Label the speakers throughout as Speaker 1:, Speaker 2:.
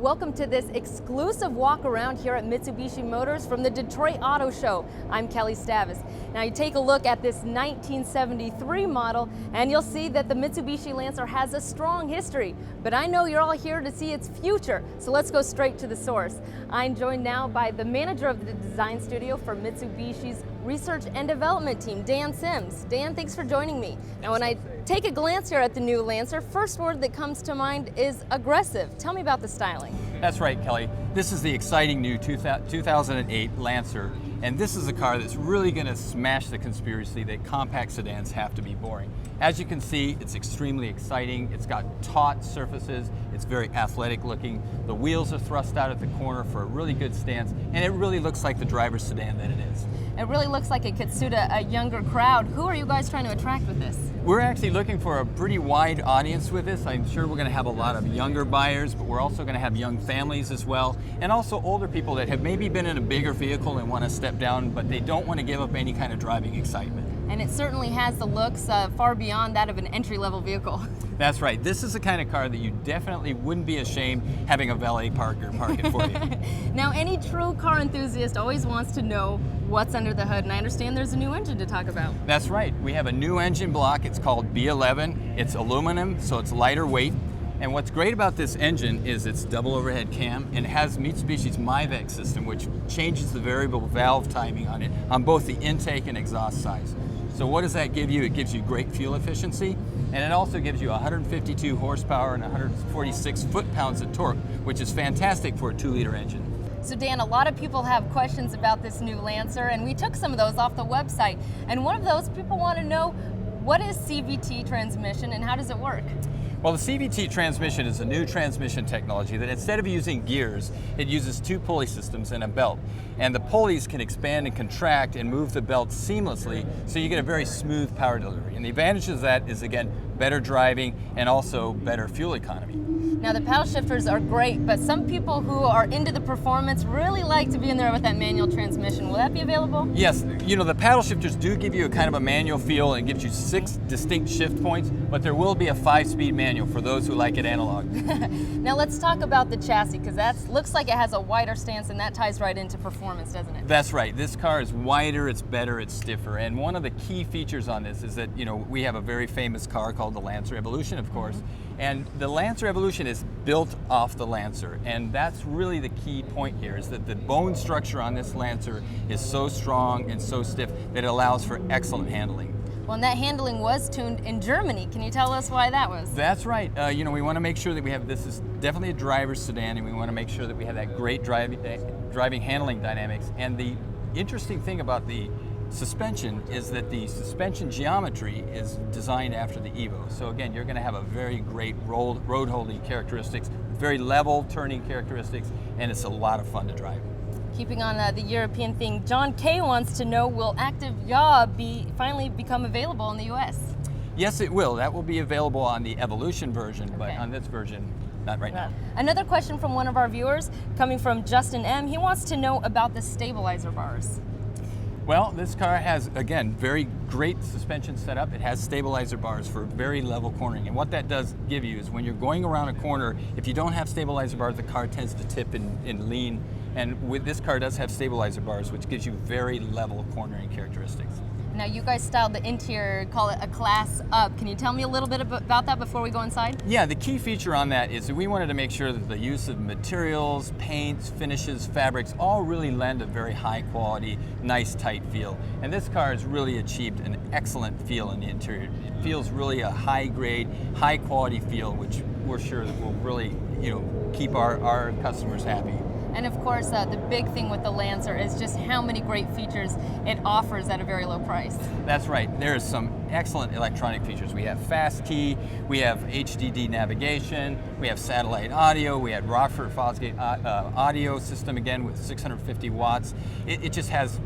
Speaker 1: Welcome to this exclusive walk around here at Mitsubishi Motors from the Detroit Auto Show. I'm Kelly Stavis. Now you take a look at this 1973 model and you'll see that the Mitsubishi Lancer has a strong history, but I know you're all here to see its future, so let's go straight to the source. I'm joined now by the manager of the design studio for Mitsubishi's research and development team, Dan Sims. Dan, thanks for joining me. Now when I take a glance here at the new Lancer, first word that comes to mind is aggressive. Tell me about the styling.
Speaker 2: That's right, Kelly. This is the exciting new 2008 Lancer, and this is a car that's really going to smash the conspiracy that compact sedans have to be boring. As you can see, it's extremely exciting. It's got taut surfaces. It's very athletic looking. The wheels are thrust out at the corner for a really good stance, and it really looks like the driver's sedan that it is.
Speaker 1: It really looks like it could suit a younger crowd. Who are you guys trying to attract with this?
Speaker 2: We're actually looking for a pretty wide audience with this. I'm sure we're going to have a lot of younger buyers, but we're also going to have young families as well, and also older people that have maybe been in a bigger vehicle and want to step down, but they don't want to give up any kind of driving excitement.
Speaker 1: And it certainly has the looks far beyond that of an entry-level vehicle.
Speaker 2: That's right. This is the kind of car that you definitely wouldn't be ashamed having a valet parker park it for you.
Speaker 1: Now, any true car enthusiast always wants to know what's under the hood, and I understand there's a new engine to talk about.
Speaker 2: That's right. We have a new engine block. It's called B11. It's aluminum, so it's lighter weight. And what's great about this engine is its double overhead cam, and it has Mitsubishi's MyVec system, which changes the variable valve timing on it on both the intake and exhaust sides. So what does that give you? It gives you great fuel efficiency, and it also gives you 152 horsepower and 146 foot-pounds of torque, which is fantastic for a 2-liter engine.
Speaker 1: So Dan, a lot of people have questions about this new Lancer, and we took some of those off the website. And one of those, people want to know, what is CVT transmission and how does it work?
Speaker 2: Well, the CVT transmission is a new transmission technology that instead of using gears, it uses 2 pulley systems and a belt. And the pulleys can expand and contract and move the belt seamlessly, so you get a very smooth power delivery. And the advantage of that is, again, better driving and also better fuel economy.
Speaker 1: Now the paddle shifters are great, but some people who are into the performance really like to be in there with that manual transmission. Will that be available?
Speaker 2: Yes, you know, the paddle shifters do give you a kind of a manual feel and gives you 6 distinct shift points, but there will be a 5-speed manual for those who like it analog.
Speaker 1: Now let's talk about the chassis, because that looks like it has a wider stance, and that ties right into performance, doesn't it?
Speaker 2: That's right. This car is wider, it's better, it's stiffer, and one of the key features on this is that, you know, we have a very famous car called the Lancer Evolution, of course, and the Lancer Evolution is built off the Lancer, and that's really the key point here, is that the bone structure on this Lancer is so strong and so stiff that it allows for excellent handling.
Speaker 1: Well, and that handling was tuned in Germany. Can you tell us why that was?
Speaker 2: That's right. You know, we want to make sure that we have, this is definitely a driver's sedan, and we want to make sure that we have that great driving handling dynamics. And the interesting thing about the suspension is that the suspension geometry is designed after the Evo. So again, you're going to have a very great road holding characteristics, very level turning characteristics, and it's a lot of fun to drive.
Speaker 1: Keeping on the European thing, John K. wants to know, will Active Yaw finally become available in the US?
Speaker 2: Yes, it will. That will be available on the Evolution version, but on this version, not right now.
Speaker 1: Another question from one of our viewers, coming from Justin M. He wants to know about the stabilizer bars.
Speaker 2: Well, this car has, again, very great suspension setup. It has stabilizer bars for very level cornering. And what that does give you is when you're going around a corner, if you don't have stabilizer bars, the car tends to tip and lean. And with this car does have stabilizer bars, which gives you very level cornering characteristics.
Speaker 1: Now you guys styled the interior, call it a class up. Can you tell me a little bit about that before we go inside?
Speaker 2: Yeah, the key feature on that is that we wanted to make sure that the use of materials, paints, finishes, fabrics, all really lend a very high quality, nice tight feel. And this car has really achieved an excellent feel in the interior. It feels really a high grade, high quality feel, which we're sure that will really, you know, keep our customers happy.
Speaker 1: And of course, the big thing with the Lancer is just how many great features it offers at a very low price.
Speaker 2: That's right. There's some excellent electronic features. We have fast key, we have HDD navigation, we have satellite audio, we have Rockford Fosgate audio system, again with 650 watts. It just has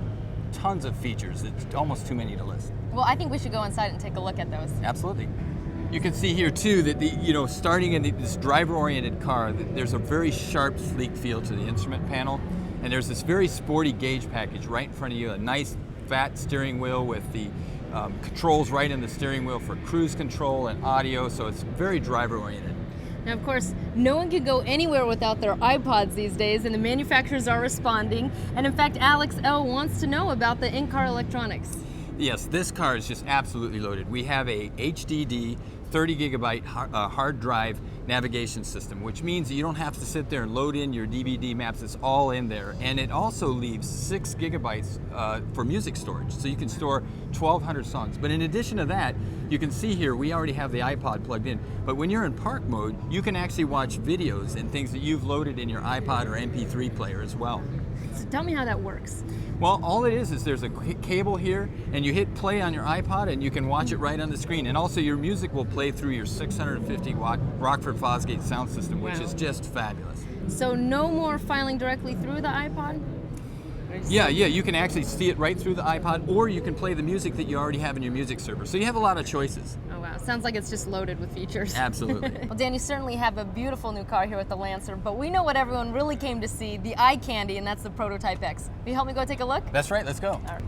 Speaker 2: tons of features. It's almost too many to list.
Speaker 1: Well, I think we should go inside and take a look at those.
Speaker 2: Absolutely. You can see here too that starting in this driver-oriented car, there's a very sharp, sleek feel to the instrument panel, and there's this very sporty gauge package right in front of you, a nice fat steering wheel with the controls right in the steering wheel for cruise control and audio, so it's very driver-oriented.
Speaker 1: Now, of course, no one can go anywhere without their iPods these days, and the manufacturers are responding. And in fact, Alex L. wants to know about the in-car electronics.
Speaker 2: Yes, this car is just absolutely loaded. We have a HDD 30 gigabyte hard drive navigation system, which means that you don't have to sit there and load in your DVD maps. It's all in there. And it also leaves 6 gigabytes for music storage. So you can store 1,200 songs. But in addition to that, you can see here, we already have the iPod plugged in. But when you're in park mode, you can actually watch videos and things that you've loaded in your iPod or MP3 player as well.
Speaker 1: So tell me how that works.
Speaker 2: Well, all it is there's a cable here, and you hit play on your iPod, and you can watch it right on the screen. And also, your music will play through your 650-watt Rockford Fosgate sound system, which is just fabulous.
Speaker 1: So no more filing directly through the iPod?
Speaker 2: Yeah, you can actually see it right through the iPod, or you can play the music that you already have in your music server. So you have a lot of choices.
Speaker 1: Oh wow, sounds like it's just loaded with features.
Speaker 2: Absolutely.
Speaker 1: Well, Dan, you certainly have a beautiful new car here with the Lancer, but we know what everyone really came to see, the eye candy, and that's the Prototype X. Will you help me go take a look?
Speaker 2: That's right, let's go.
Speaker 1: All right.